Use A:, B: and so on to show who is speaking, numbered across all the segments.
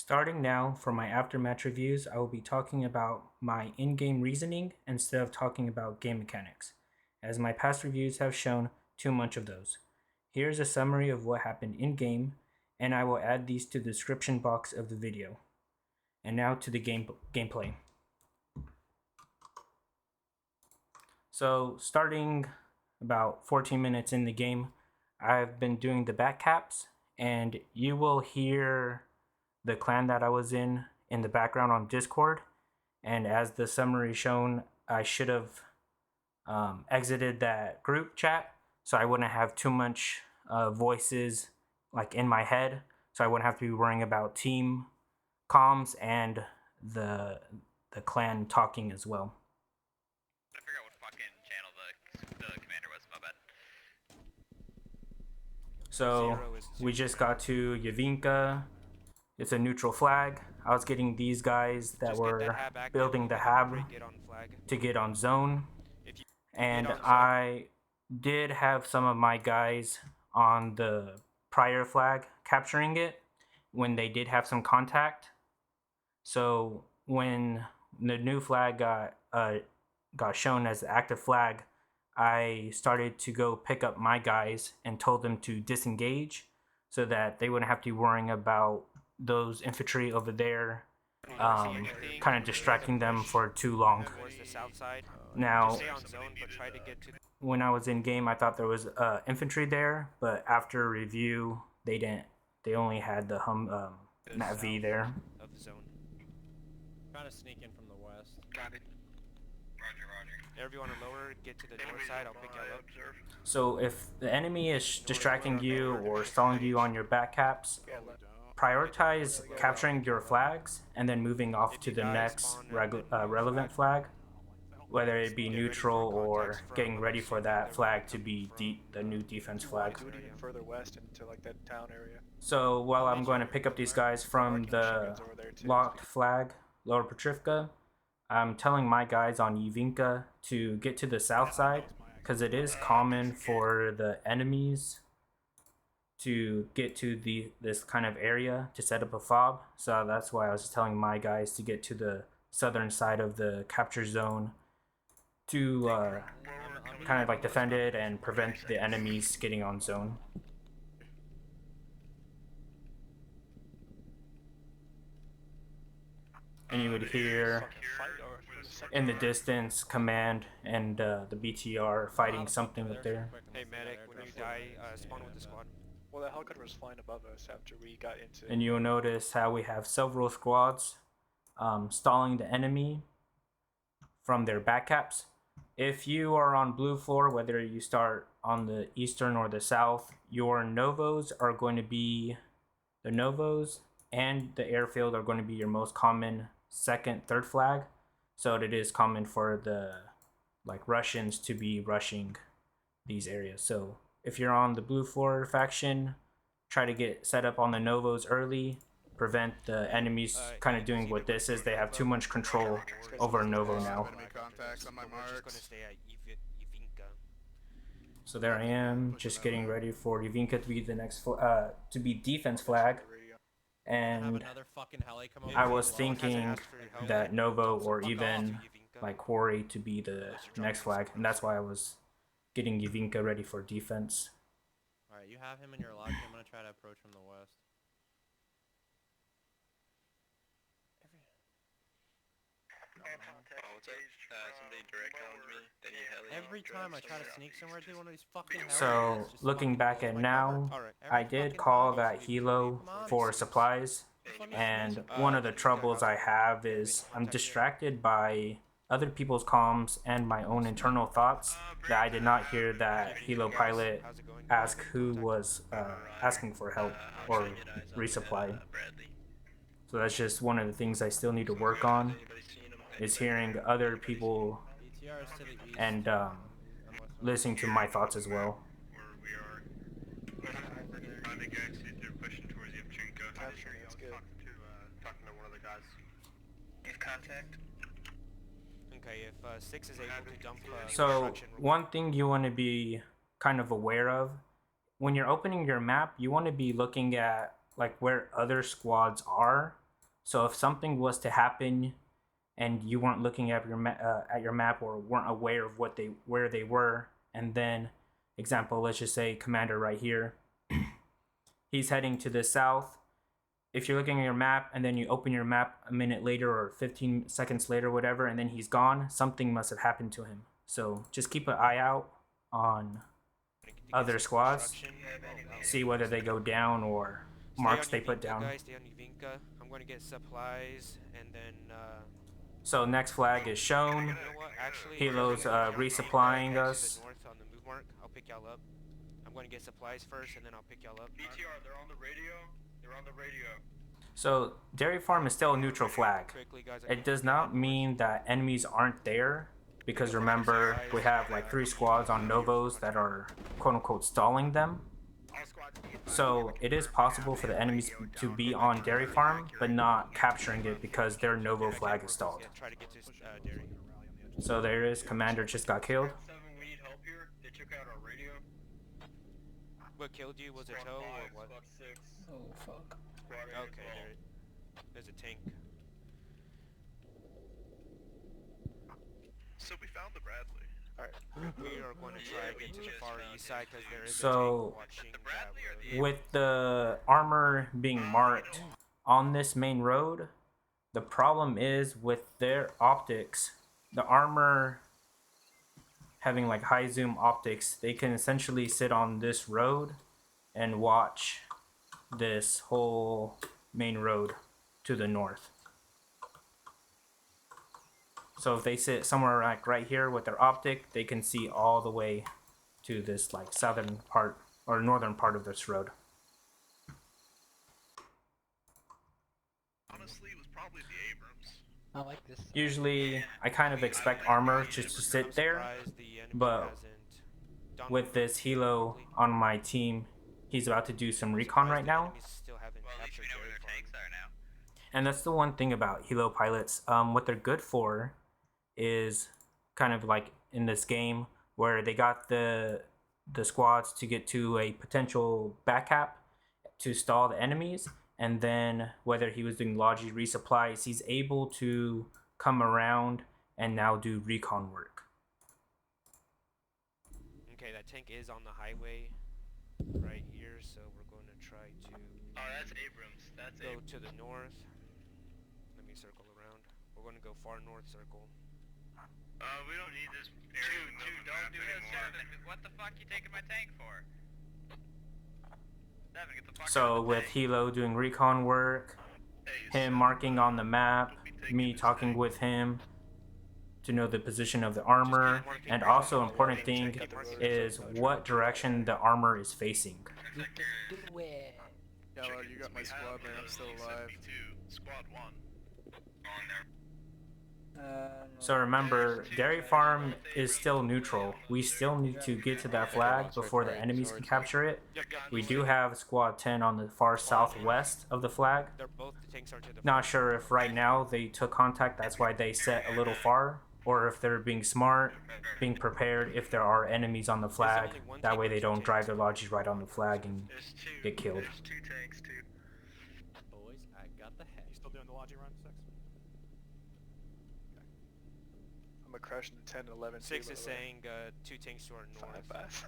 A: Starting now, for my aftermatch reviews, I will be talking about my in-game reasoning instead of talking about game mechanics, as my past reviews have shown too much of those. Here's a summary of what happened in-game, and I will add these to the description box of the video. And now to the gameplay. So, starting about 14 minutes in the game, I've been doing the backcaps, and you will hear the clan that I was in the background on Discord. And as the summary shown, I should have exited that group chat so I wouldn't have too much voices like in my head, so I wouldn't have to be worrying about team comms and the clan talking as well.
B: I forgot what fucking channel the commander was, my bad.
A: So we just got to Yehorivka. It's a neutral flag. I was getting these guys that were building the hab to get on zone. And I did have some of my guys on the prior flag capturing it when they did have some contact. So when the new flag got shown as the active flag, I started to go pick up my guys and told them to disengage so that they wouldn't have to be worrying about those infantry over there kind of distracting them for too long. Now, when I was in game, I thought there was infantry there, but after review, they didn't. They only had the Matt V there.
C: Of the zone. Trying to sneak in from the west.
B: Got it. Roger.
C: If you want to lower, get to the north side, I'll pick you up.
A: So if the enemy is distracting you or stalling you on your backcaps, prioritize capturing your flags and then moving off to the next relevant flag, whether it be neutral or getting ready for that flag to be the new defense flag.
D: Further west into like that town area.
A: So while I'm going to pick up these guys from the locked flag, Lower Petrivka, I'm telling my guys on Yehorivka to get to the south side because it is common for the enemies to get to this kind of area to set up a fob. So that's why I was telling my guys to get to the southern side of the capture zone to kind of like defend it and prevent the enemies getting on zone. And you would hear in the distance command and the BTR fighting something up there.
C: Hey medic, when you die, spawn with the squad.
D: Well, the helicopter was flying above us after we got into.
A: And you'll notice how we have several squads stalling the enemy from their backcaps. If you are on blue floor, whether you start on the eastern or the south, your novos are going to be the novos, and the airfield are going to be your most common second, third flag. So it is common for the Russians to be rushing these areas. So if you're on the blue floor faction, try to get set up on the novos early, prevent the enemies kind of doing what this is. They have too much control over Novo now. So there I am, just getting ready for Yehorivka to be the next to be defense flag. And I was thinking that Novo or even like Quarry to be the next flag, and that's why I was getting Yehorivka ready for defense.
C: Alright, you have him in your logi. I'm gonna try to approach from the west. Every time I try to sneak somewhere, dude, one of these fucking
A: So looking back at now, I did call that helo for supplies, and one of the troubles I have is I'm distracted by other people's comms and my own internal thoughts that I did not hear that helo pilot ask who was asking for help or resupply. So that's just one of the things I still need to work on, is hearing other people and listening to my thoughts as well.
C: Okay, if 6 is able to dump.
A: So one thing you want to be kind of aware of when you're opening your map, you want to be looking at like where other squads are So if something was to happen and you weren't looking at your map or weren't aware of where they were, and then, example, let's just say commander right here, he's heading to the south. If you're looking at your map and then you open your map a minute later or 15 seconds later, whatever, and then he's gone, something must have happened to him. So just keep an eye out on other squads, see whether they go down or marks they put down.
C: Guys, stay on Yehorivka. I'm going to get supplies and then.
A: So next flag is shown.
C: You know what? Actually,
A: Helo's resupplying us.
C: To the north on the move mark. I'll pick y'all up. I'm going to get supplies first, and then I'll pick y'all up.
B: BTR, they're on the radio. They're on the radio.
A: So Dairy Farm is still a neutral flag. It does not mean that enemies aren't there, because remember, we have like 3 squads on Novos that are quote-unquote stalling them. So it is possible for the enemies to be on Dairy Farm, but not capturing it because their Novo flag is stalled. So there is, commander just got killed.
B: We need help here. They took out our radio.
C: What killed you? Was it tow or what?
E: Oh fuck.
C: Okay, there's a tank.
B: So we found the Bradley.
D: Alright.
C: We are going to try to get to the far east side because there is
A: So,
C: a tank watching that.
A: with the armor being marked on this main road, the problem is with their optics, the armor having like high zoom optics, they can essentially sit on this road and watch this whole main road to the north. So if they sit somewhere like right here with their optic, they can see all the way to this like southern part or northern part of this road.
B: Honestly, it was probably the Abrams.
E: I like this.
A: Usually, I kind of expect armor just to sit there, but with this Hilo on my team, he's about to do some recon right now.
B: Well, at least we know where their tanks are now.
A: And that's the one thing about Hilo pilots. What they're good for is kind of like in this game where they got the squads to get to a potential backcap to stall the enemies, and then whether he was doing logi resupplies, he's able to come around and now do recon work.
C: Okay, that tank is on the highway right here, so we're going to try to
B: Oh, that's Abrams. That's
C: go
B: Abrams.
C: to the north. Let me circle around. We're going to go far north circle.
B: We don't need this area. Don't do this. Seven, what the fuck you taking my tank for? Seven, get the fuck out
A: So
B: of the
A: with
B: tank.
A: Hilo doing recon work,
B: Hey,
A: him marking on the map, me talking with him to know the position of the armor, and also important thing is what direction the armor is facing.
E: Do it.
D: Yellow, you got my squad, man. I'm still alive.
B: Squad 1. On there.
A: So remember, Dairy Farm is still neutral. We still need to get to that flag before the enemies can capture it. We do have Squad 10 on the far southwest of the flag.
C: They're both the tanks are to the
A: Not sure if right now they took contact, that's why they set a little far, or if they're being smart, being prepared if there are enemies on the flag. That way they don't drive their lodges right on the flag and
B: There's 2.
A: get killed.
B: There's 2 tanks, too.
C: boys. I got the head.
D: You still doing the logi run, 6? I'm gonna crush in 10 and 11.
C: 6 is saying 2 tanks to our north.
D: 5.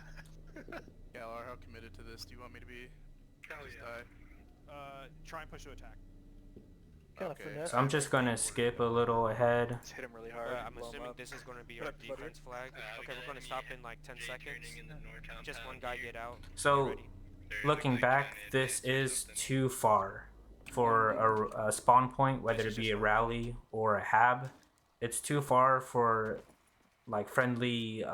F: Galar, how committed to this do you want me to be?
B: Hell
F: Just
B: yeah.
F: die.
D: Try and push to attack.
F: Okay.
A: So I'm just gonna skip a little ahead.
D: Just hit him really hard.
C: I'm
D: blow him
C: assuming
D: up.
C: this is going to be
D: Put
C: our
D: up the butter.
C: defense flag.
B: We
C: Okay,
B: got
C: we're going to
B: enemy
C: stop in like 10
B: J
C: seconds.
B: turning in the Northtown
C: Just one
B: town
C: guy
B: gate.
C: get out.
A: So
C: Ready.
A: looking back, this is too far for a spawn point, whether it be a rally or a hab. It's too far for like friendly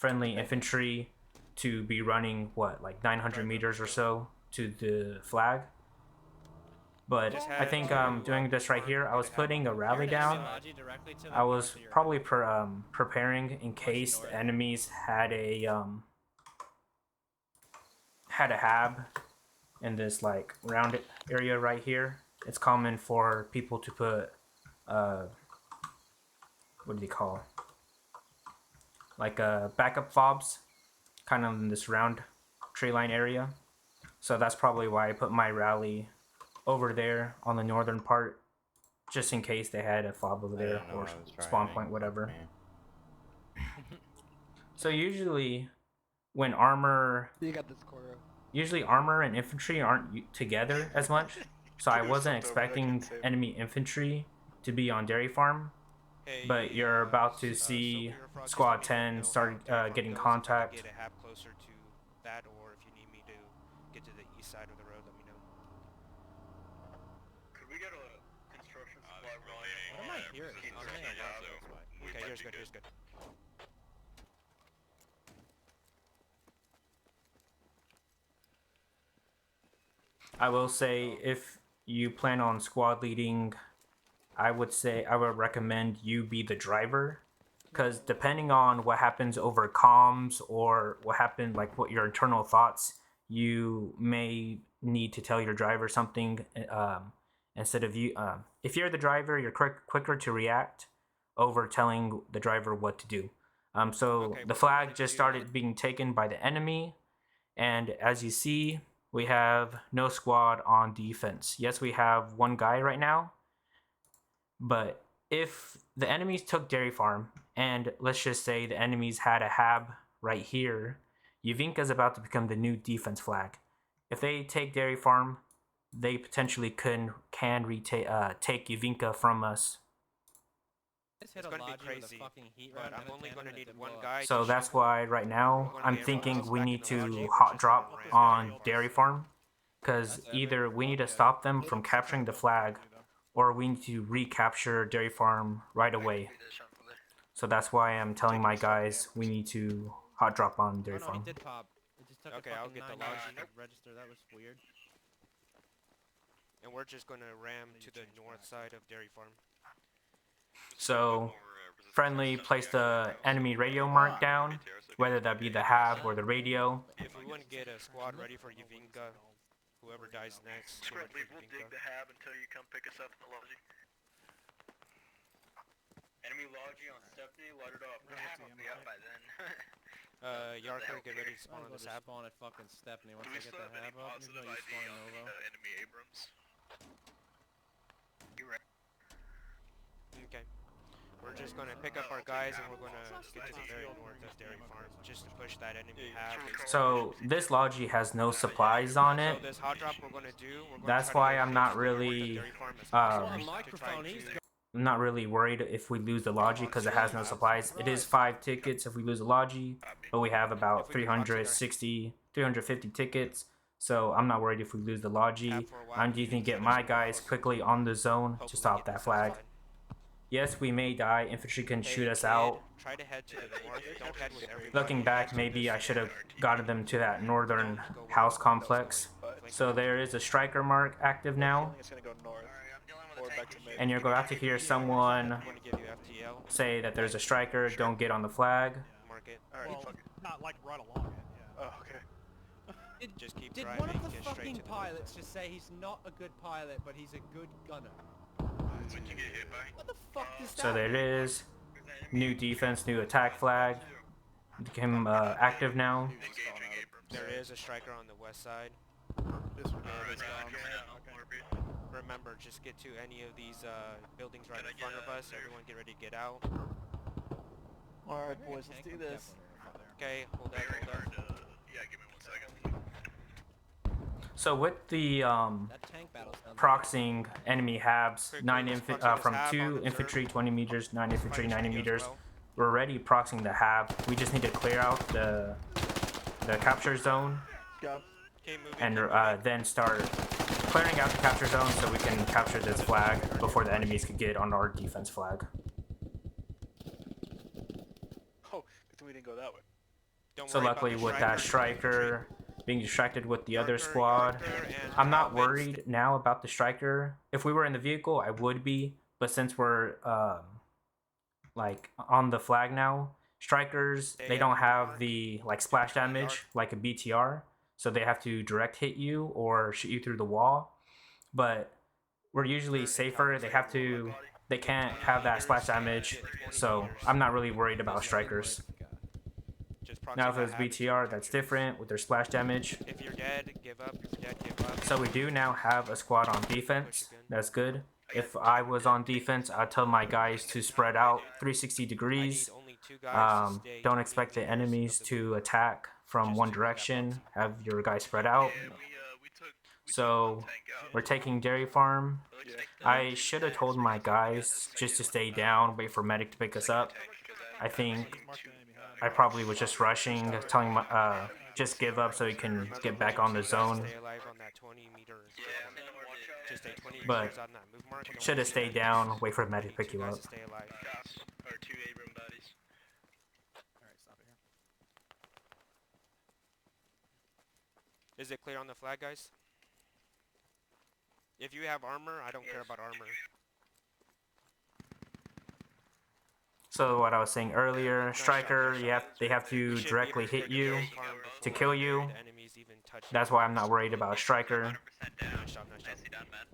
A: infantry to be running what, like 900 meters or so to the flag. But I think doing this right here, I was putting a rally down. I was probably preparing in case the enemies had a hab in this like round area right here. It's common for people to put what do you call, like backup fobs kind of in this round tree line area. So that's probably why I put my rally over there on the northern part, just in case they had a fob over
G: I
A: there
G: didn't know
A: or
G: I was
A: spawn
G: driving,
A: point, whatever.
G: man.
A: So usually when armor,
E: You got this, Koro.
A: usually armor and infantry aren't together as much. So I wasn't expecting enemy infantry to be on Dairy Farm.
C: Hey,
A: But you're about to
C: Soaker
A: see
C: or Frog, just
A: Squad
C: let me
A: 10
C: know
A: start
C: how Dairy Farm
A: getting
C: goes, if I can
A: contact.
C: get a hab closer to that, or if you need me to get to the east side of the road, let me know.
D: Could we get a construction supply
B: What
D: rolling?
B: am I hearing? Oh, man, yeah, so
C: Okay, here's good, here's good.
A: I will say, if you plan on squad leading, I would recommend you be the driver, because depending on what happens over comms or what happened, like what your internal thoughts, you may need to tell your driver something instead of you. If you're the driver, you're quicker to react over telling the driver what to do. So
C: Okay,
A: the
C: what
A: flag
C: we're gonna
A: just
C: do-
A: started being taken by the enemy, and as you see, we have no squad on defense. Yes, we have one guy right now, but if the enemies took Dairy Farm, and let's just say the enemies had a hab right here, Yehorivka is about to become the new defense flag. If they take Dairy Farm, they potentially can take Yehorivka from us.
B: Just hit
C: It's
B: a
C: gonna be
B: logi with a
C: crazy,
B: fucking heat
C: but
B: run
C: I'm
B: and a
C: only
B: cannon
C: gonna
B: and it
C: need
B: didn't
C: one
B: blow up.
C: guy
A: So
C: to
A: that's
C: shovel.
A: why right now
C: We're gonna
A: I'm
C: be
A: thinking
C: everyone's
A: we
C: back
A: need
C: in the logi,
A: to
C: we're
A: hot
C: just
A: drop
C: gonna ram
A: on
C: down
A: Dairy
C: first.
A: Farm, because
B: That's
A: either we need to
D: Yeah,
A: stop them
D: they
A: from
D: don't
A: capturing the flag, or we need to recapture Dairy Farm right away. So that's why I'm telling my guys we need to hot drop on
B: Oh
A: Dairy
B: no,
A: Farm.
B: he did pop. It just took
C: Okay,
B: a
C: I'll
B: fucking
C: get the
B: 9 minutes
C: logi.
B: to register. That was weird.
C: And we're just gonna ram to the north side of Dairy Farm.
A: So friendly place the enemy radio mark down, whether that be the hab or the radio.
C: If we want to get a squad ready for Yehorivka, whoever dies next, get ready for
D: We'll dig
C: Yehorivka.
D: the hab until you come pick us up in the logi. Enemy logi on Stephanie, light it up. The hab will be up by then.
C: Yarker, get ready to
B: I'm
C: spawn on
B: gonna go
C: this
B: to
C: hab.
B: spawn at fucking Stephanie once
D: Do
B: I
D: we
B: get
D: still
B: the
D: have any
B: hab up. There's
D: positive
B: no use
D: ID
B: spawning
D: on
B: Novo.
D: enemy Abrams? You ready?
C: Okay. We're just gonna pick up our guys and we're gonna get to the very north of Dairy Farm just to push that enemy hab.
A: So this logi has no supplies on it.
C: So this hot drop we're gonna do, we're gonna
A: That's
C: try to
A: why
C: get
A: I'm
C: close
A: not
C: to the north of
A: really,
C: Dairy Farm as
A: um,
C: possible
B: On
C: to try
B: microphone,
C: to-
B: he's
A: I'm not really worried if we lose the logi because it has no supplies. It is 5 tickets if we lose a logi, but we have about 350 tickets. So I'm not worried if we lose the logi. I'm just going to get my guys quickly on the zone to
C: hopefully
A: stop
C: get
A: that
C: this
A: flag.
C: outside.
A: Yes, we may die. Infantry can
C: Hey,
A: shoot us
C: kid,
A: out.
C: Try to head to the north. Don't head with everybody.
A: Looking back,
C: Head to
A: maybe
C: this
A: I should have
C: north.
A: gotten them to that northern
C: Don't go where
A: house
C: everyone else
A: complex.
C: going.
A: So there is a striker mark active now.
D: It's gonna go north. Or back to mid.
A: And you're about to hear someone
C: I'm gonna give you FTL.
A: say that there's a striker, don't get on the flag.
C: Mark it.
D: Alright,
F: Well,
D: fuck it.
F: not like right along it, yeah.
D: Oh, okay.
C: Just keep
B: Did
C: driving.
B: one of the
C: Get straight
B: fucking
C: to the
B: pilots just say he's not a good pilot, but he's a good gunner?
D: What'd you get hit by?
B: What the fuck does that
A: So there it is. New defense, new attack flag. Became active now.
D: Engaging Abrams.
C: There is a striker on the west side.
F: This one.
C: it's gone.
D: Okay.
C: Remember, just get to any of these buildings right in front of us. Everyone get ready to get out.
D: Alright, boys, let's do this.
C: Okay, hold up, hold up.
D: Yeah, give me 1 second.
A: So with the
B: That tank battle's done.
A: proxying enemy habs, from
C: hab
A: 2
C: on the
A: infantry,
C: turf.
A: 20 meters, 9 infantry,
C: Fighting
A: 90
C: Shaggy as
A: meters.
C: well.
A: We're already proxying the hab. We just need to clear out the capture zone
D: Go.
C: Okay, moving.
A: and
C: keep moving.
A: then start clearing out the capture zone so we can capture this flag before the enemies could get on our defense flag.
D: Oh, good thing we didn't go that way.
C: Don't
A: So
C: worry about
A: luckily
C: the
A: with that striker being distracted with the other squad, I'm not worried now about the striker. If we were in the vehicle, I would be, but since we're like on the flag now, strikers, they don't have the like splash damage like a BTR, so they have to direct hit you or shoot you through the wall. But we're usually safer. They can't have that splash damage, so I'm not really worried about strikers.
C: proxy
A: Now if
C: that
A: it's
C: hab and
A: BTR,
C: take
A: that's
C: pictures.
A: different with their splash damage.
C: If you're dead, give up. If you're dead, give up.
A: So we do now have a squad on defense.
C: again.
A: That's good. If I was on defense, I'd tell my guys to spread out 360
C: I need
A: degrees.
C: only 2 guys to stay
A: Don't
C: 20
A: expect the
C: meters
A: enemies
C: of the
A: to
C: loop.
A: attack from
C: Just
A: one
C: to do that
A: direction.
C: proxy.
A: Have your guys spread out.
F: Yeah, we took
A: So
F: one tank out.
A: we're taking dairy farm.
F: Yeah.
A: I should have told my guys just to stay down, wait for medic to pick us up. I think I probably was just rushing, telling my just give up so he can
C: Remember,
A: get
C: we
A: back
C: need
A: on the
C: 2 guys to
A: zone.
C: stay alive on that 20 meter. Just stay 20
A: But
C: meters on that move mark. Don't
A: should have
C: push
A: stayed
C: enemies.
A: down, wait for
C: We
A: medic
C: need
A: to pick
C: 2
A: you
C: guys
A: up.
C: to stay alive.
D: Or 2 Abram buddies.
F: Alright, stop it here.
C: Is it clear on the flag, guys? If you have armor, I don't care about armor.
A: So what I was saying earlier,
C: Nice
A: striker,
C: shot.
A: they have
C: We
A: to
C: should be
A: directly
C: able to
A: hit
C: get the
A: you
C: dairy farm
A: to
C: before
A: kill you.
C: the enemies even touch
A: That's
C: you.
A: why I'm not worried about a striker.
B: 100% down.
C: Nice job, nice job.
B: Nicely done, man.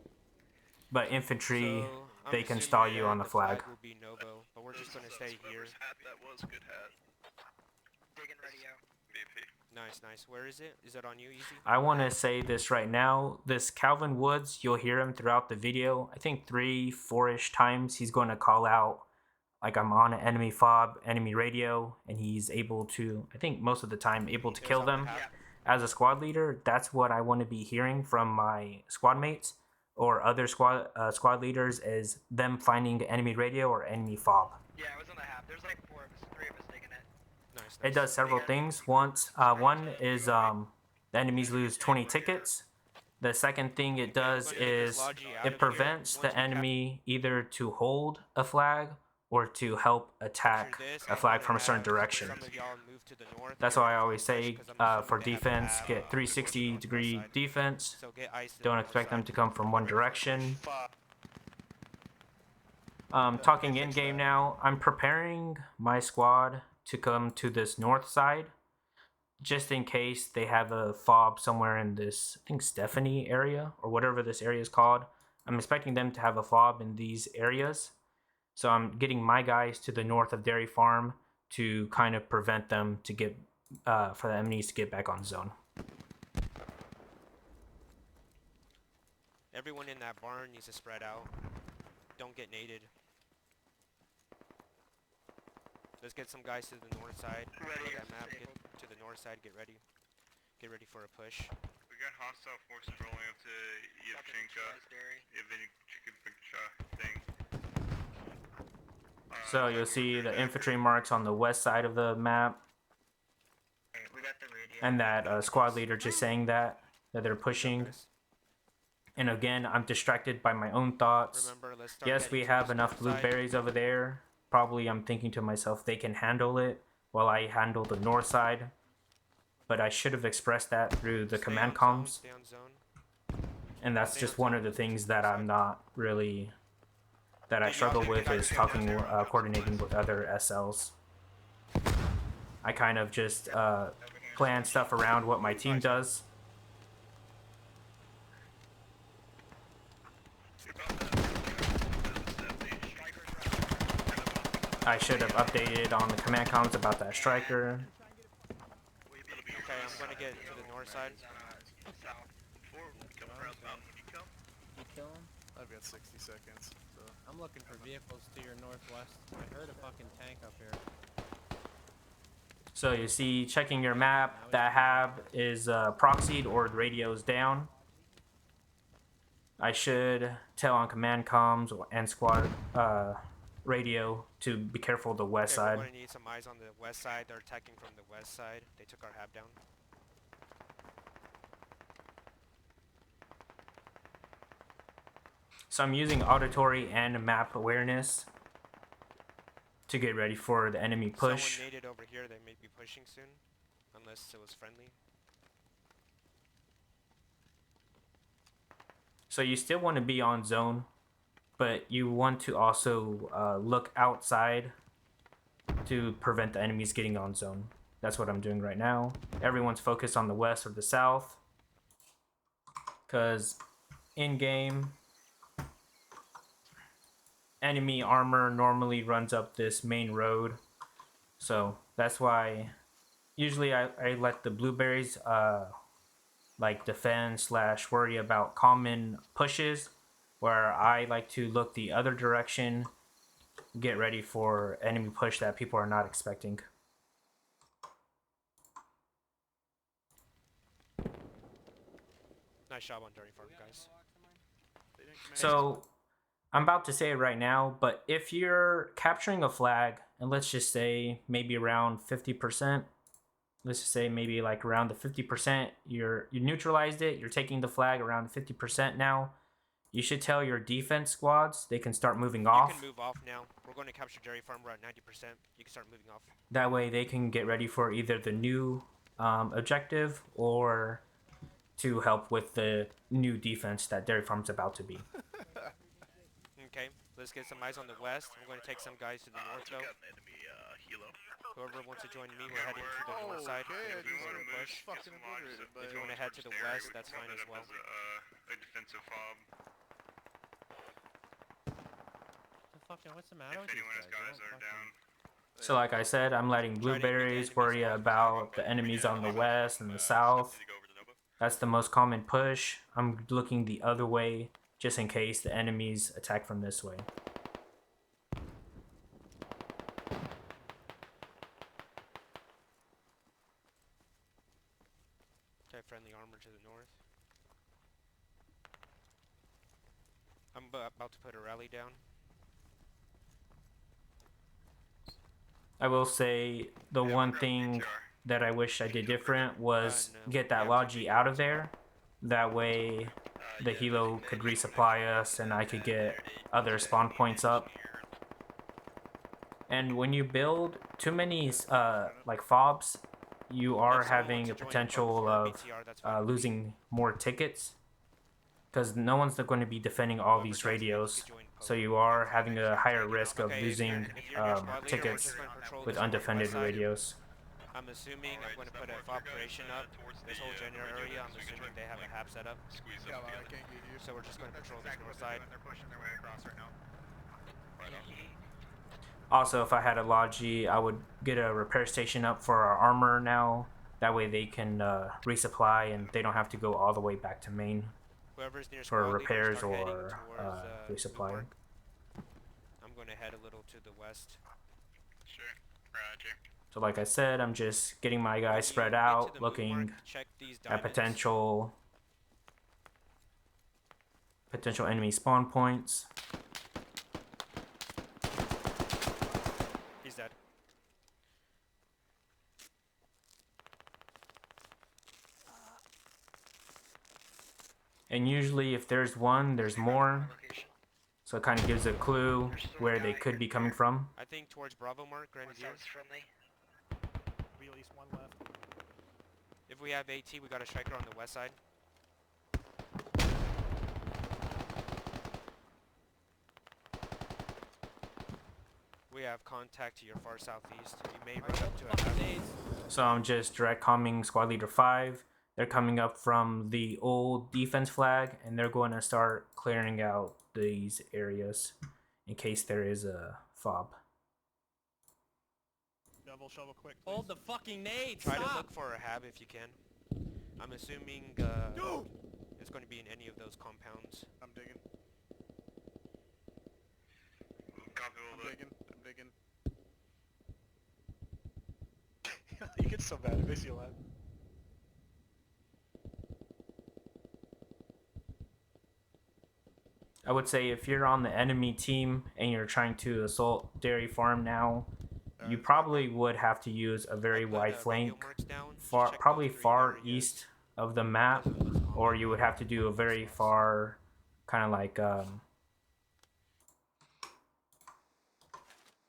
A: But infantry,
C: So, I'm
A: they can
C: assuming
A: stall you
C: that
A: on the flag.
C: will be Novo, but we're just gonna stay here.
F: Hat, that was a good hat.
E: Digging radio.
D: BP.
C: Nice, nice. Where is it? Is it on you, Easy?
A: I want to say this right now. This Calvin Woods, you'll hear him throughout the video. I think 3-4ish times he's going to call out like I'm on an enemy fob, enemy radio, and he's able to, I think most of the time, able to kill them. As a squad leader, that's what I want to be hearing from my squad mates or other squad leaders, is them finding enemy radio or enemy fob.
E: Yeah, I was on the hab. There's like 4 of us, 3 of us taking it.
C: Nice,
A: It does several things. One is the enemies lose 20 tickets. The second thing it does is it prevents the enemy either to hold a flag or to help attack a flag from a certain direction. That's why I always say for defense, get 360-degree defense. Don't expect them to come from one direction. Talking in game now, I'm preparing my squad to come to this north side, just in case they have a fob somewhere in this, I think Stephanie area, or whatever this area is called. I'm expecting them to have a fob in these areas. So I'm getting my guys to the north of Dairy Farm to kind of prevent them to get, for the enemies to get back on zone.
C: Everyone in that barn needs to spread out. Don't get naded. Let's get some guys to the north side. Look at that map. Get to the north side. Get ready. Get ready for a push.
B: We got hostile forces rolling up to Yehorivka thing.
A: So you'll see the infantry marks on the west side of the map,
E: We got the radio.
A: and that squad leader just saying that they're pushing. And again, I'm distracted by my own thoughts.
C: Remember, let's start
A: Yes,
C: getting
A: we
C: to
A: have
C: this
A: enough
C: north side.
A: blueberries over there. Probably I'm thinking to myself, they can handle it while I handle the north side. But I should have expressed that through the
C: Stay
A: command
C: on zone,
A: comms.
C: stay on zone.
A: And that's just one of the things that I'm not really, that I struggle with, is talking, coordinating with other SLs. I kind of just plan stuff around what my team does. I should have updated on the command comms about that striker.
C: Okay, I'm gonna get to the north side.
E: You kill him?
F: I've got 60 seconds, so.
G: I'm looking for vehicles to your northwest. I heard a fucking tank up here.
A: So you see, checking your map, that hab is proxied or the radio's down. I should tell on command comms and squad radio to be careful of the west
C: Okay,
A: side.
C: we're gonna need some eyes on the west side. They're attacking from the west side. They took our hab down.
A: So I'm using auditory and map awareness to get ready for the enemy push.
C: Someone naded over here. They may be pushing soon, unless it was friendly.
A: So you still want to be on zone, but you want to also look outside to prevent the enemies getting on zone. That's what I'm doing right now. Everyone's focused on the west or the south, because in game, enemy armor normally runs up this main road. So that's why usually I let the blueberries like defend slash worry about common pushes, where I like to look the other direction, get ready for enemy push that people are not expecting.
C: Nice job on Dairy Farm, guys.
A: So I'm about to say it right now, but if you're capturing a flag, and let's just say maybe around 50%, let's just say maybe like around the 50%, you neutralized it, you're taking the flag around 50% now. You should tell your defense squads they can start moving off.
C: You can move off now. We're going to capture Dairy Farm. We're at 90%. You can start moving off.
A: That way they can get ready for either the new objective or to help with the new defense that Dairy Farm's about to be.
C: Okay, let's get some eyes on the west. We're going to take some guys to the north though. Whoever wants to join me, we're heading to the north side.
F: Okay, I
C: If you
F: just
C: want to push,
F: fucking obliterated by
C: if you want to head to the west, that's fine as well.
B: A defensive fob.
G: What's the matter with
B: If
G: these
B: anyone has
G: guys?
B: guys that are down.
A: So like I said, I'm letting blueberries worry about the enemies on the west and the south. That's the most common push. I'm looking the other way just in case the enemies attack from this way.
C: Okay, friendly armor to the north. I'm about to put a rally down.
A: I will say the one thing that I wish I did different was get that logi out of there. That way the helo could resupply us and I could get other spawn points up. And when you build too many like fobs, you are having a potential of losing more tickets, because no one's going to be defending all these radios, so you are having a higher risk of losing tickets with undefended radios.
C: I'm assuming I'm going to put a fob operation up. This whole general area, I'm assuming they have a hab set up.
F: Yeah, I can't get you.
C: So we're just going to patrol this north side.
A: Also, if I had a logi, I would get a repair station up for our armor now. That way they can resupply and they don't have to go all the way back to main
C: Whoever's near
A: for
C: squad leader,
A: repairs
C: start heading
A: or
C: towards,
A: resupplying.
C: I'm going to head a little to the west.
B: Sure. Roger.
A: So like I said, I'm just getting my guys spread out, looking at potential enemy spawn points.
C: He's dead.
A: And usually if there's one, there's more. So it kind of gives a clue where they could be coming from.
C: I think towards Bravo Mark, Grenadier.
G: We at least one left.
C: If we have AT, we got a striker on the west side. We have contact to your far southeast. You may run up to a half.
A: So I'm just direct comming squad leader 5. They're coming up from the old defense flag and they're going to start clearing out these areas in case there is a fob.
G: Double shovel quick, please. Hold the fucking nade!
C: Try
G: Stop!
C: to look for a hab if you can. I'm assuming it's going to be in any of those compounds.
F: I'm digging.
B: Copy
F: I'm digging.
G: You get so bad, it makes you laugh.
A: I would say if you're on the enemy team and you're trying to assault Dairy Farm now, you probably would have to use a very wide flank, probably far east of the map, or you would have to do a very far, kind of like,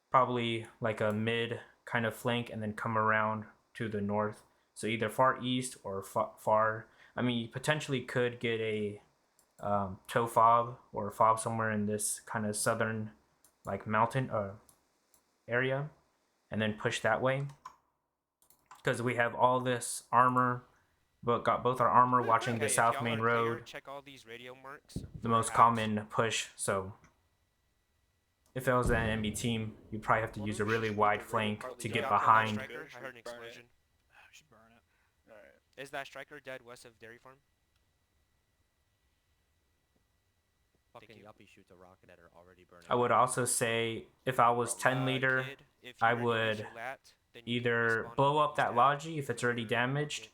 A: probably like a mid kind of flank and then come around to the north. So either far east or far, I mean, you potentially could get a toe fob or fob somewhere in this kind of southern like mountain area and then push that way, because we have all this armor, but got both our armor watching the south main road,
C: check all these radio marks.
A: the most common push. So if it was an enemy team, you'd probably have to use a really wide flank to get behind.
C: I heard an explosion. Is that striker dead west of Dairy Farm?
G: Fucking
C: you.
G: yuppie shoots a rocket at her already burning.
A: I would also say if I was 10 leader,
C: Kid, if
A: I
C: you're gonna use
A: would
C: your lat, then you can
A: either
C: respawn
A: blow
C: and
A: up
C: use
A: that logi if it's already
C: for
A: damaged
C: rocket.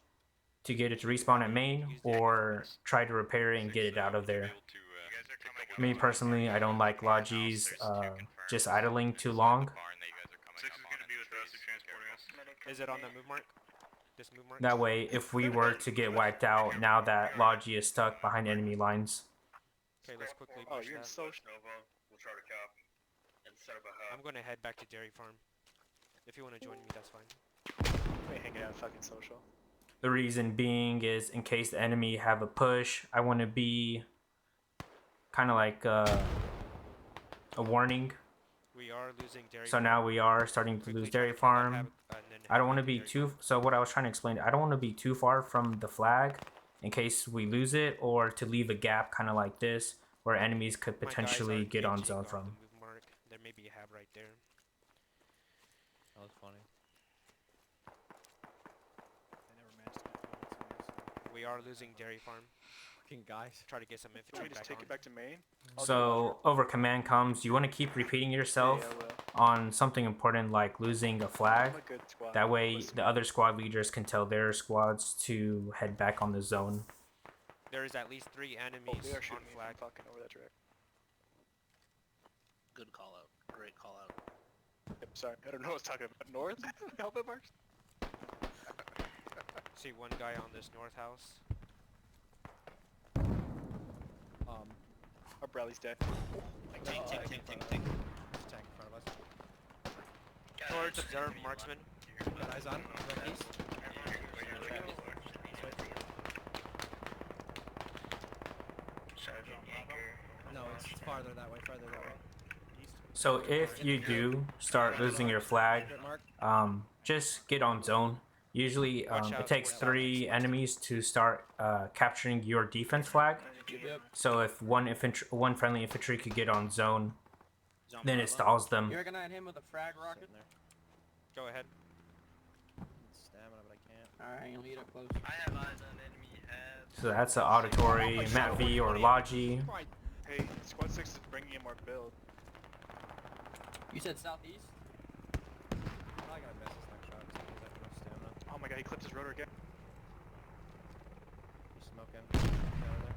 A: to get it to respawn at main, or try to repair it and get it out of there. Me personally, I don't like logis just idling too long.
B: Six is gonna be with us, they're transporting us.
C: Is it on the move mark? This move mark?
A: That way, if we were to get wiped out, now that logi is stuck behind enemy lines.
C: Okay, let's quickly
D: Oh,
C: push
D: you're in
C: that.
D: social. Nova. We'll try to cap and set up a hub.
C: I'm gonna head back to Dairy Farm. If you wanna join me, that's fine.
F: We ain't hanging out fucking social.
A: The reason being is in case the enemy have a push, I want to be kind of like a warning.
C: We are losing Dairy
A: So
C: Farm.
A: now we are starting to
C: Quickly
A: lose
C: try
A: Dairy
C: to kill that
A: Farm.
C: and then
A: I
C: head
A: don't want to
C: back
A: be
C: Dairy
A: too.
C: Farm.
A: So what I was trying to explain, I don't want to be too far from the flag in case we lose it, or to leave a gap kind of like this where enemies could
C: My guys
A: potentially
C: are
A: get on
C: engaging
A: zone
C: off
A: from.
C: the move mark. There may be a hab right there.
G: That was funny.
F: I never managed to get bullets
C: We are losing Dairy Farm.
G: Fucking guys.
C: Try to get some
F: Can
C: infantry
F: we just
C: back
F: take
C: on.
F: it back to main?
A: So over command comes, you want to keep repeating yourself
F: Yeah, I will.
A: on something important like losing a flag.
F: I'm a good squad.
A: That way
F: Listen.
A: the other squad leaders can tell their squads to head back on the zone.
C: There is at least 3
F: Oh,
C: enemies
F: they are
C: on
F: shooting me
C: flag.
F: from fucking over that track.
H: Good call out. Great call out.
F: Yep, sorry. I don't know what I was talking about. North? Helmet marks?
C: See one guy on this north house.
F: Our Bradley's dead.
H: Ting, ting, ting, ting, ting.
G: There's a tank in front of us.
C: Towards observe marksman.
G: Got eyes on. Northeast. No, it's farther that way. Farther that way. East.
A: So if you do start losing your flag,
G: Accurate mark.
A: just get on zone. Usually it takes 3 enemies to start capturing your defense flag.
G: Yep.
A: So if one friendly infantry could get on zone, then it stalls them.
E: You reckon I'd hit him with a frag rocket?
G: Sitting there.
C: Go ahead.
G: Stamina, but I can't.
E: Alright, I'm gonna get up close.
D: I have eyes on enemy heads.
A: So that's an auditory, Mat V or Logi.
F: Hey, squad 6 is bringing in more build.
E: You said southeast?
G: Probably gonna miss this next shot because I have no stamina.
F: Oh my god, he clipped his rotor again.
G: He's smoking. Down there.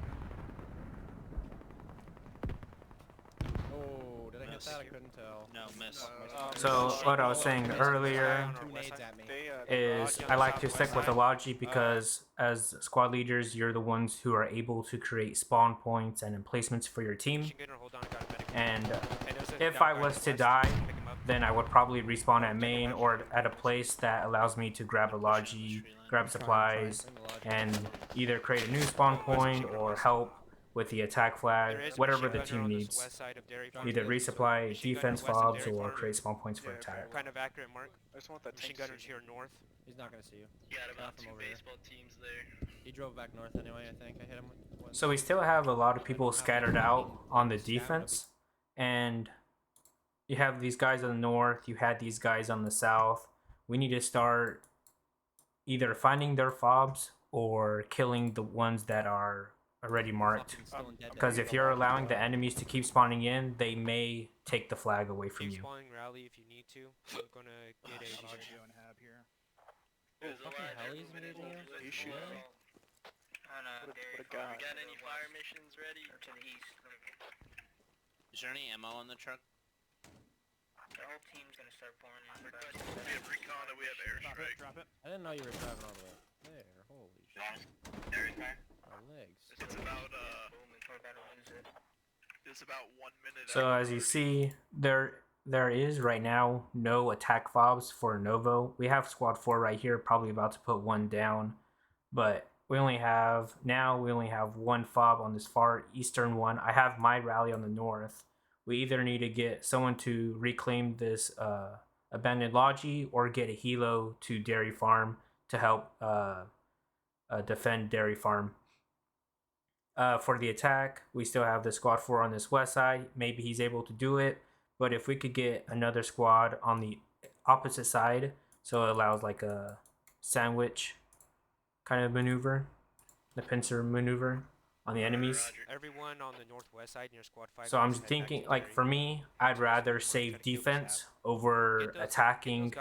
G: Oh, did I hit
H: Miss.
G: that? I couldn't tell.
H: No, miss.
A: So what I was saying earlier
C: on our
G: Two
C: west
G: nades
C: side.
G: at me.
A: is I like to stick with the Logi because as squad leaders, you're the ones who are able to create spawn points and emplacements for your team.
C: Machine gunner, hold on, got a medic.
A: And
C: Hey, there's a
A: if
C: down
A: I
C: guy
A: was
C: on
A: to
C: west.
A: die,
C: Pick him up.
A: then I would probably respawn at main or at a place that allows me to grab a Logi, grab supplies, and either create a new spawn point or help with the attack flag,
C: There is a
A: whatever
C: machine
A: the
C: gunner
A: team
C: on this
A: needs.
C: west side of Dairy Farm.
A: Either resupply
C: Machine
A: defense
C: gunner west of
A: fobs
C: Dairy
A: or
C: Farm.
A: create spawn points for
F: Yeah,
A: attack.
C: Kind of accurate mark.
F: I just want that
C: Machine
F: tank to
C: gunner's
F: see me.
C: here north.
G: He's not gonna see you.
D: You got about
G: From
D: 2
G: over here.
D: baseball teams there.
G: He drove back north anyway. I think I hit him with one.
A: So we still have a lot of people scattered out on the defense, and you have these guys on the north, you had these guys on the south. We need to start either finding their fobs or killing the ones that are already marked.
G: Fucking still in dead
A: Because
G: dead.
A: if you're allowing the enemies to keep spawning in, they may take the flag away from
C: Keep
A: you.
C: spawning rally if you need to. I'm gonna get a
D: There's a
G: fucking
D: lot of
G: helis
D: different
G: engaging
D: individuals
F: you?
D: as
F: Shooting
D: well.
F: me?
D: On
F: What a
D: Dairy
F: guy.
D: Farm. We got any fire missions ready?
E: Or to the east.
H: Is there any ammo on the truck?
E: The whole team's gonna start pouring in.
B: We have recon and we have airstrike.
G: I didn't know you were driving all the way up there. Holy shit. My legs.
B: It's about
E: Boom, and we're about to lose it.
B: it's about 1 minute.
A: So as you see, there is right now no attack fobs for Novo. We have squad 4 right here, probably about to put one down, but we only have one fob on this far eastern one. I have my rally on the north. We either need to get someone to reclaim this abandoned Logi or get a helo to Dairy Farm to help defend Dairy Farm. For the attack, we still have the squad 4 on this west side. Maybe he's able to do it, but if we could get another squad on the opposite side, so it allows like a sandwich kind of maneuver, the pincer maneuver on the enemies.
C: Everyone on the northwest side near squad 5.
A: So I'm thinking, like, for me, I'd rather save defense over attacking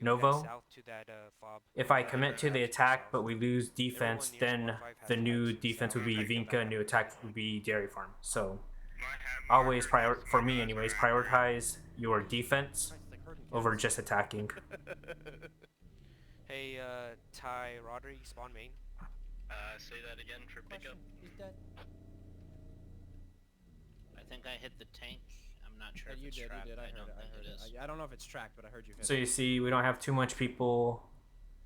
A: Novo. If I commit to the attack but we lose defense, then the new defense would be Yehorivka, new attack would be Dairy Farm. So always, for me anyways, prioritize your defense over just attacking.
C: Hey, Ty Rodri, spawn main.
D: Say that again for pickup.
G: He's dead.
H: I think I hit the tank. I'm not sure if
G: You
H: it's
G: did,
H: tracked.
G: you did. I
H: don't
G: heard
H: think
G: it.
H: it is.
G: I don't know if it's tracked, but I heard you hit
A: So
G: it.
A: you see, we don't have too much people.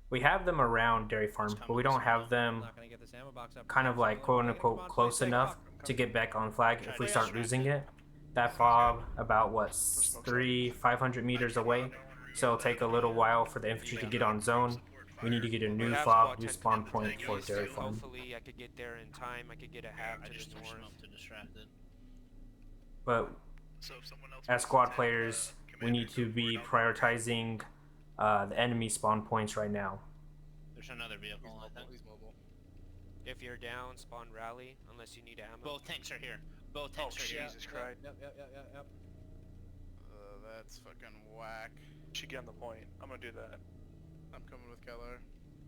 A: We have them around Dairy Farm, but we don't have them
G: I'm not gonna get this ammo box up.
A: kind of like quote unquote close enough to get back on flag if we start losing it. That fob about what 500 meters away, so it'll take a little while for the infantry to get on zone. We need to get a new fob, new spawn point for Dairy Farm.
C: Hopefully I could get there in time. I could get a hab
H: I
C: to
H: just
C: the
H: pushed him
C: north.
H: up to distract it.
A: But as squad players, we need to be prioritizing the enemy spawn points right now.
H: There's another vehicle, I think.
F: He's mobile.
C: If you're down, spawn rally, unless you need ammo.
H: Both tanks are here. Both tanks are here.
F: Jesus Christ.
G: Yep.
F: That's fucking whack.
I: Should get on the point. I'm gonna do that.
F: I'm coming with Keller.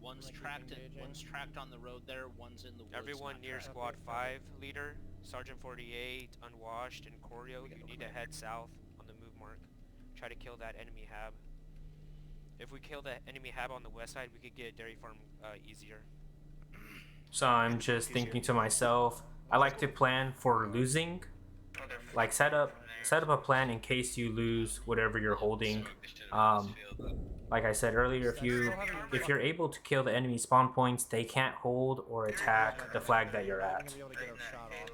H: One's
G: Like
H: tracked
G: engaging.
H: One's tracked on the road there. One's in the woods.
C: Everyone
H: not
C: near
H: tracked.
C: squad 5 leader, Sergeant 48, Unwashed, and Choreo, you need to head south on the move mark. Try to kill that enemy hab. If we kill that enemy hab on the west side, we could get Dairy Farm easier.
A: So I'm just thinking to myself, I like to plan for losing, like set up a plan in case you lose whatever you're holding. Like I said earlier, if you're able to kill the enemy spawn points, they can't hold or attack the flag that you're at.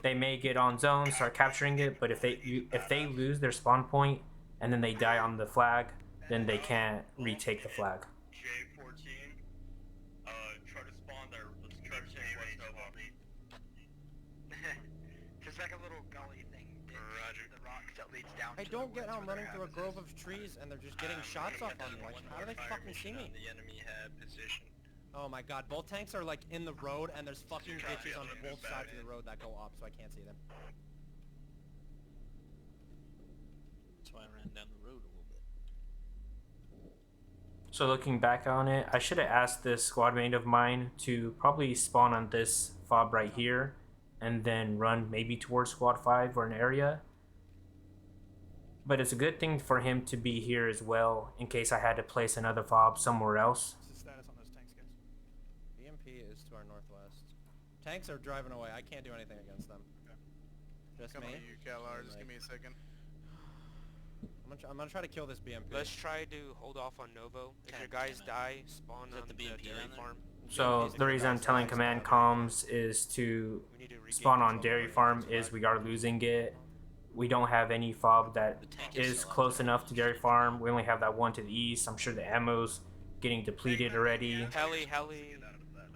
A: They may get on zone, start capturing it, but if they lose their spawn point and then they die on the flag, then they can't retake the flag.
D: J14, try to spawn there. Let's try to stay west Nova.
E: There's like a little gully thing.
D: Roger.
E: The rock that leads down.
G: I don't get how I'm running through a grove of trees and they're just getting shots off on me. Like, how do they fucking see me?
D: The enemy had position.
G: Oh my god, both tanks are like in the road and there's fucking ditches on both sides of the road that go up, so I can't see them.
H: That's why I ran down the road a little bit.
A: So looking back on it, I should have asked this squad mate of mine to probably spawn on this fob right here and then run maybe towards squad 5 or an area. But it's a good thing for him to be here as well in case I had to place another fob somewhere else.
I: What's the status on those tanks, guys?
G: BMP is to our northwest. Tanks are driving away. I can't do anything against them. Just
F: Coming
G: me.
F: to you, Keller. Just give me a second.
G: I'm gonna try to kill this BMP.
C: Let's try to hold off on Novo. If your guys die, spawn
H: Is that
C: on
H: the
C: the
H: BMP
C: Dairy
H: down there?
C: Farm.
A: So the reason I'm telling command comms is to
C: We need to regain
A: spawn on
C: control
A: Dairy
C: of the
A: Farm
C: flag.
A: is we are losing it. We don't have any fob that
H: The tank is
A: is
H: still out
A: close
H: there.
A: enough to Dairy Farm. We only have that one to the east. I'm sure the ammo's getting depleted already.
C: Heli.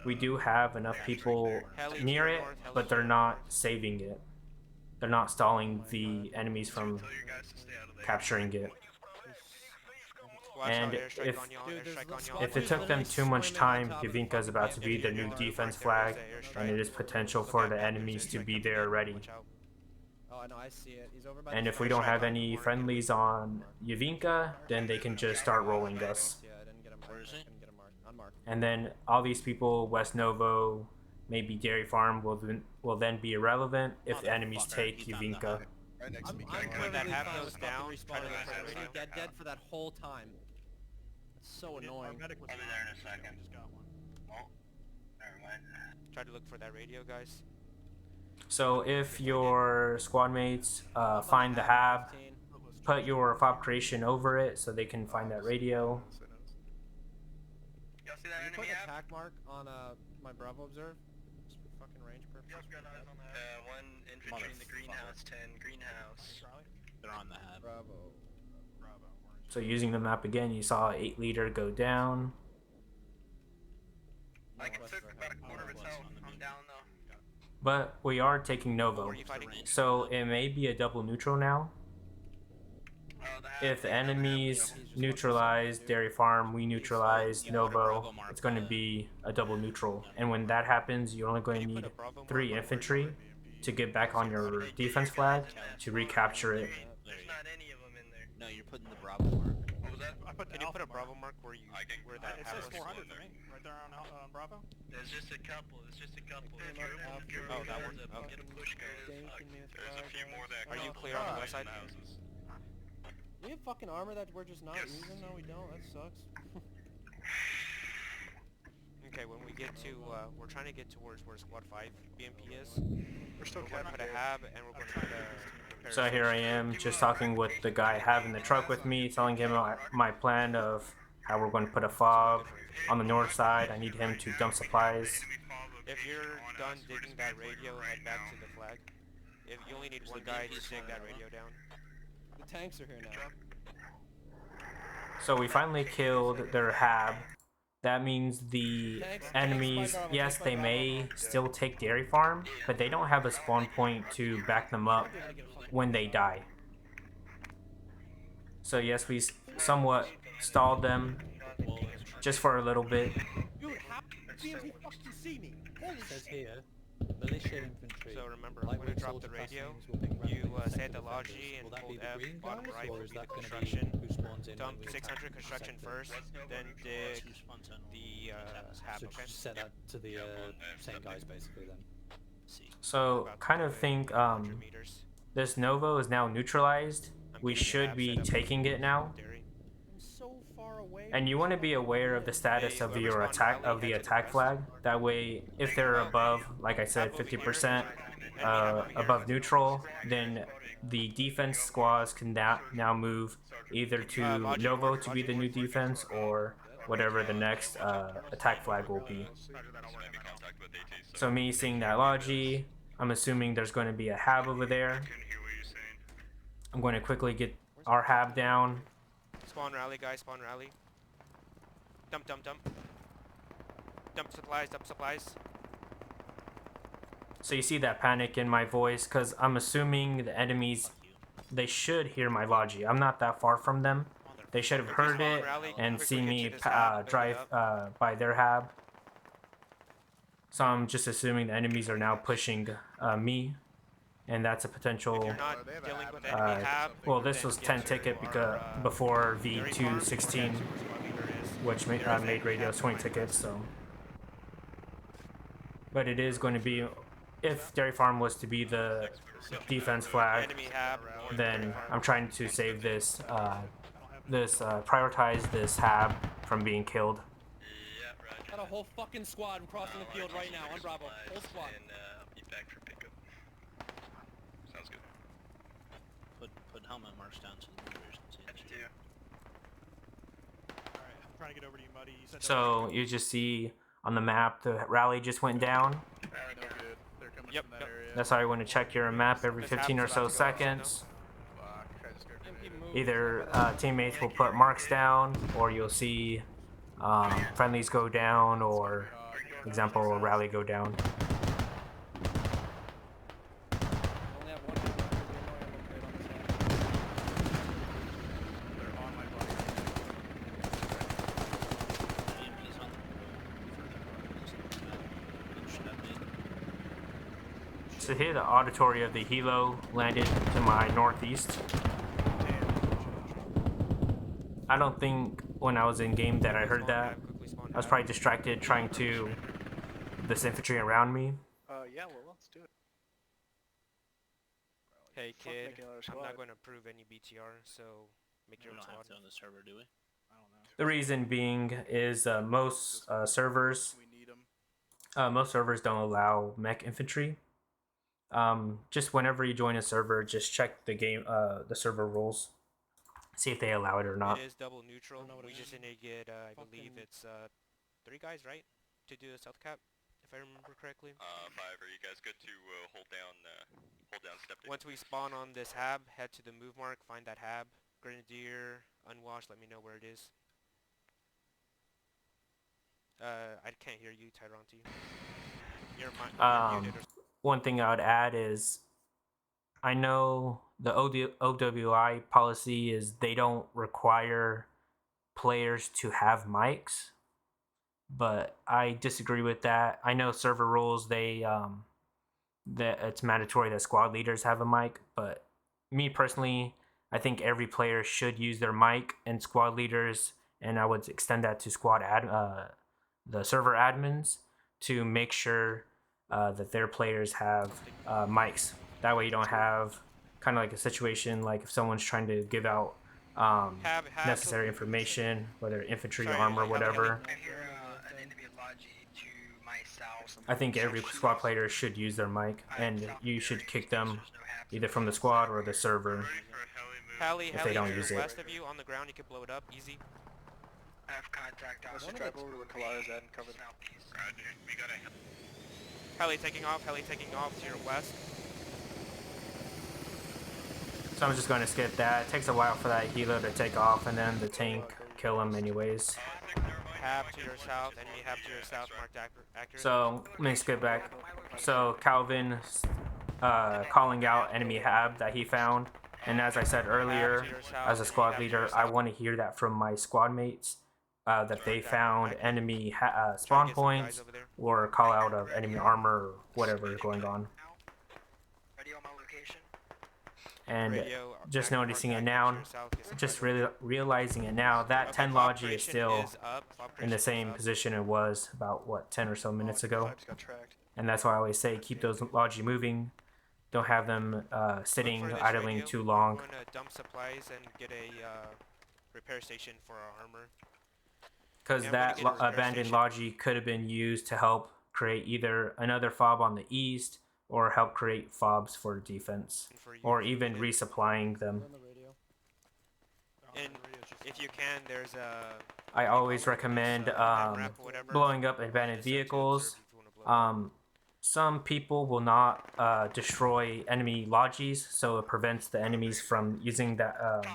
A: We do have enough people
C: Heli
A: near
C: to
A: it,
C: the north, heli
A: but
C: to
A: they're
C: the
A: not saving it. They're not stalling the enemies from
D: Tell your guys to stay out of there.
A: capturing it.
C: Watch
A: And
C: out, airstrike
A: if-
C: on y'all,
G: Dude,
C: airstrike
G: there's
C: on
G: the
C: y'all.
A: If it took them too much time, Yehorivka's about to be the new defense flag, and it is potential for the enemies to be there already.
C: Watch out.
G: Oh, I know, I see it. He's over by
A: And
G: the
A: if we
G: fence.
A: don't have any friendlies on Yehorivka, then they can just start rolling us.
G: Yeah, I didn't get him.
H: Where is he?
G: I couldn't get him marked. Unmarked.
A: And then all these people, West Novo, maybe Dairy Farm, will then be irrelevant if the enemies
H: Motherfucker,
A: take
H: he found the
A: Yehorivka.
H: hut.
F: Right next to me,
G: I'm
F: Keller.
C: When that
G: perfectly
C: half
G: fine
C: goes
G: with fucking
C: down, try to
G: respawning.
C: look for
G: I
C: the
G: was
C: radio.
G: dead for that whole time. It's so
I: Our
G: annoying.
I: medic was
D: I'll be there in a second.
I: Just got one.
D: Oh, never mind.
C: Try to look for that radio, guys.
A: So if your squad mates find the hab,
G: 15.
A: put your fob creation over it so they can find that radio.
D: Y'all see that
G: Can you put
D: enemy
G: an
D: app?
G: attack mark on my Bravo observe? Just for fucking range purposes.
D: One infantry in the greenhouse, 10 greenhouse.
H: They're on the hab.
G: Bravo.
A: So using the map again, you saw 8 leader go down.
D: Like it
G: Northwest
D: took
G: for
D: about a
G: hab.
D: quarter of its health.
H: on the
D: I'm
H: mid.
D: down though.
A: But we are taking
C: Who
A: Novo.
C: are you fighting?
A: So it may be a double neutral now.
D: The
A: if the enemies neutralize Dairy Farm, we neutralize Novo, it's going to be a double neutral. And when that happens, you're only going to need 3 infantry to get back on your defense flag to recapture it.
B: There's not any of them in there.
H: No, you're putting the Bravo mark.
D: What was that?
I: I put
C: Can you put a Bravo mark where you where that
I: It says
C: happens?
I: 400 for me, right there on Bravo.
B: There's just a couple. It's just a couple.
C: Oh, that one? Okay.
B: Get a push going.
D: There's a few more that
C: Are you clear on the west side?
G: We have fucking armor that we're just not using? No, we don't. That sucks.
C: Okay, when we get to, we're trying to get towards where Squad 5 BMP is.
I: We're still
C: We're going to put a hab, and we're going to put a...
A: So here I am, just talking with the guy having the truck with me, telling him my plan of how we're going to put a fob on the north side. I need him to dump supplies.
C: If you're done digging that radio, head back to the flag. If you only need one guy to dig that radio down.
G: The tanks are here now.
A: So we finally killed their hab. That means the enemies, yes, they may still take Dairy Farm, but they don't have a spawn point to back them up when they die. So yes, we somewhat stalled them just for a little bit.
G: Dude, how BMP fucking see me? Holy
H: It says here, militia infantry.
C: So remember, I'm going to drop the radio. You stay at the logi and hold F, bottom right will be the construction. Dump 600 construction first, then dig the hab, okay?
H: Set that to the same guys basically then.
A: So kind of think this Novo is now neutralized. We should be taking it now.
G: I'm so far away.
A: And you want to be aware of the status of your attack flag. That way, if they're above, like I said, 50% above neutral, then the defense squads can now move either to Novo to be the new defense or whatever the next attack flag will be. So me seeing that logi, I'm assuming there's going to be a hab over there. I'm going to quickly get our hab down.
C: Spawn rally, guys, spawn rally. Dump, dump, dump. Dump supplies, dump supplies.
A: So you see that panic in my voice, because I'm assuming the enemies, they should hear my logi. I'm not that far from them. They should have heard it and seen me drive by their hab. So I'm just assuming the enemies are now pushing me, and that's a potential. Well, this was 10 ticket because before V216, which made radios 20 tickets. So, but it is going to be, if Dairy Farm was to be the defense flag, then I'm trying to save this, prioritize this hab from being killed.
G: Got a whole fucking squad crossing the field right now on Bravo. Whole squad.
D: And be back for pickup. Sounds good.
H: Put helmet marks down to the leaders.
I: Alright, I'm trying to get over to you, Muddy. You said
A: So you just see on the map the rally just went down.
F: No good. They're coming from that area.
A: That's why you want to check your map every 15 or so seconds.
F: Fuck, I just got grenaded.
A: Either teammates will put marks down, or you'll see friendlies go down, or example rally go down.
G: Only have one hit marker,
F: They're on my body.
H: BMP's on the
A: So here the auditory of the helo landed to my northeast. I don't think when I was in game that I heard that. I was probably distracted trying to this infantry around me.
I: yeah, well, let's do it.
C: Hey kid,
I: making another
C: I'm
I: squad.
C: not going to approve any BTR, so make your
H: We
C: own
H: don't have
C: squad.
H: to on the server, do we?
I: I don't know.
A: The reason being is most servers
F: We need them.
A: most servers don't allow mech infantry. Just whenever you join a server, just check the the server rules, see if they allow it or not.
C: It is double neutral.
G: know what
C: We
G: it
C: just
G: is.
C: need to get, I believe
G: Fucking-
C: it's 3 guys, right? To do the south cap, if I remember correctly.
D: 5, are you guys good to hold down step
C: Once we spawn on this hab, head to the move mark, find that hab. Grenadier, unwashed, let me know where it is. I can't hear you, Tyronti. You're muted or
A: One thing I would add is I know the OWI policy is they don't require players to have mics, but I disagree with that. I know server rules that it's mandatory that squad leaders have a mic, but me personally, I think every player should use their mic, and squad leaders, and I would extend that to the server admins to make sure that their players have mics. That way you don't have kind of like a situation like if someone's trying to give out necessary information, whether infantry, armor, whatever.
E: I hear an enemy logi to my south.
A: I think every squad player should use their mic, and you should kick them either from the squad or the server
C: Heli,
A: if they don't use it.
C: west of you on the ground, you can blow it up, easy.
E: I have contact out.
I: Let's just drive over to where Callouts is at and cover them.
E: Southeast.
D: Roger, we got a
C: Heli taking off to your west.
A: So I'm just going to skip that. It takes a while for that helo to take off, and then the tank kill him anyways.
C: Hab to your south, enemy hab to your south, marked accurate.
A: So let me skip back. So Calvin calling out enemy hab that he found, and as I said earlier, as a squad leader, I want to hear that from my squad mates that they found enemy spawn points or call out of enemy armor or whatever is going on.
E: Ready on my location?
A: And just noticing it now, just really realizing it now, that 10 logi is still in the same position it was about, what, 10 or so minutes ago.
I: Pipes got tracked.
A: And that's why I always say keep those logi moving. Don't have them sitting, idling too long.
C: We're going to dump supplies and get a repair station for our armor.
A: Because that abandoned logi could have been used to help create either another fob on the east or help create fobs for defense, or even resupplying them.
C: And if you can, there's a...
A: I always recommend blowing up abandoned vehicles. Some people will not destroy enemy logis, so it prevents the enemies from using that,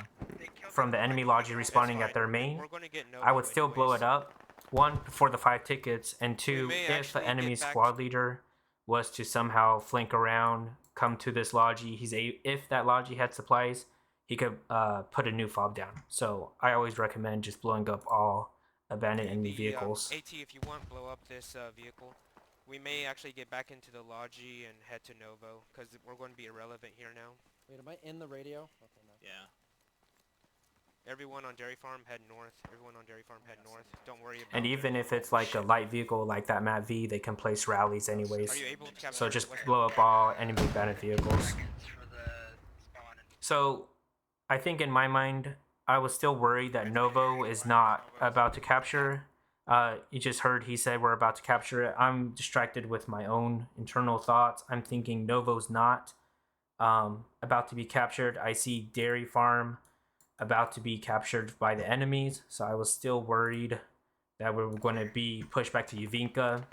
A: from the enemy logi respawning at their main. I would still blow it up, one, for the 5 tickets, and two, if the enemy squad leader was to somehow flank around, come to this logi, if that logi had supplies, he could put a new fob down. So I always recommend just blowing up all abandoned enemy vehicles.
C: AT, if you want, blow up this vehicle. We may actually get back into the logi and head to Novo, because we're going to be irrelevant here now.
G: Wait, am I in the radio? Okay, no.
H: Yeah.
C: Everyone on Dairy Farm, head north. Don't worry about
A: And even if it's like a light vehicle like that Matt V, they can place rallies anyways.
C: Are you able to capture
A: So just
C: west-
A: blow up all enemy abandoned vehicles.
E: For the spawn and
A: So I think in my mind, I was still worried that Novo is not about to capture. You just heard he said we're about to capture it. I'm distracted with my own internal thoughts. I'm thinking Novo's not about to be captured. I see Dairy Farm about to be captured by the enemies, so I was still worried that we were going to be pushed back to Yehorivka,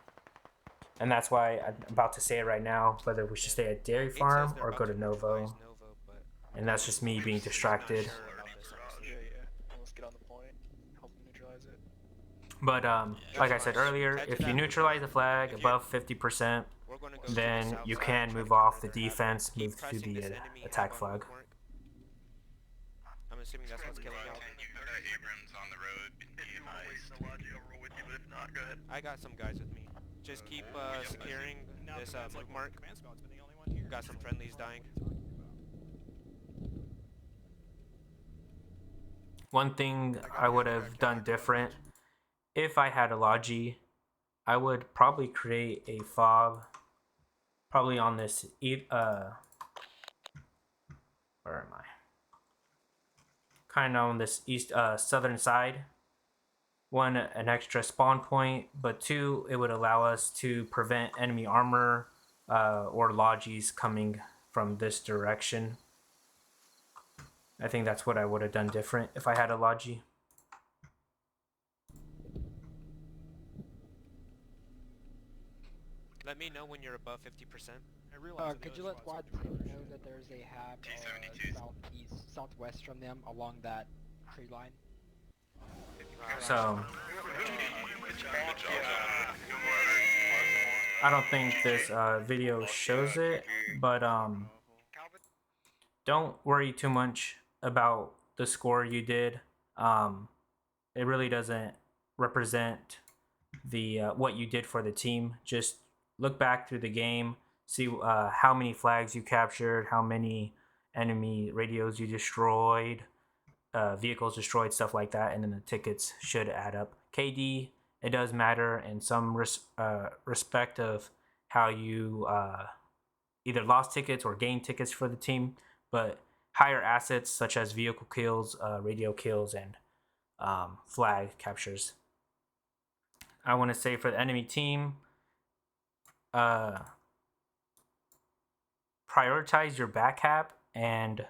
A: and that's why I'm about to say it right now, whether we should stay at Dairy Farm or go to Novo, and that's just me being distracted.
I: Yeah. Let's get on the point. Help them neutralize it.
A: But like I said earlier, if you neutralize the flag above 50%, then you can move off the defense, move to the attack flag.
C: I'm assuming that's what's killing out.
D: Can you put Abrams on the road and be advised?
C: I got some guys with me. Just keep securing this bookmark.
I: Command squad's been the only one here.
C: Got some friendlies dying.
A: One thing I would have done different, if I had a logi, I would probably create a fob, probably on this, where am I? Kind of on this east, southern side. One, an extra spawn point, but two, it would allow us to prevent enemy armor or logis coming from this direction. I think that's what I would have done different if I had a logi.
C: Let me know when you're above 50%.
I: I realize
J: Could you let squad know that there's a hab southwest from them along that tree line?
A: So I don't think this video shows it, but don't worry too much about the score you did. It really doesn't represent the what you did for the team. Just look back through the game, see how many flags you captured, how many enemy radios you destroyed, vehicles destroyed, stuff like that, and then the tickets should add up. KD, it does matter in some respect of how you either lost tickets or gained tickets for the team, but higher assets such as vehicle kills, radio kills, and flag captures. I want to say for the enemy team, prioritize your backcap and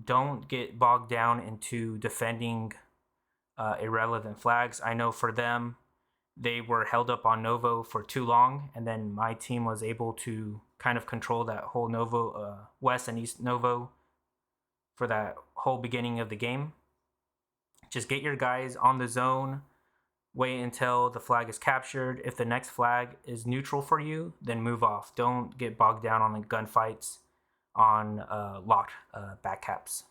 A: don't get bogged down into defending irrelevant flags. I know for them, they were held up on Novo for too long, and then my team was able to kind of control that whole Novo, West and East Novo for that whole beginning of the game. Just get your guys on the zone, wait until the flag is captured. If the next flag is neutral for you, then move off. Don't get bogged down on the gunfights on locked backcaps.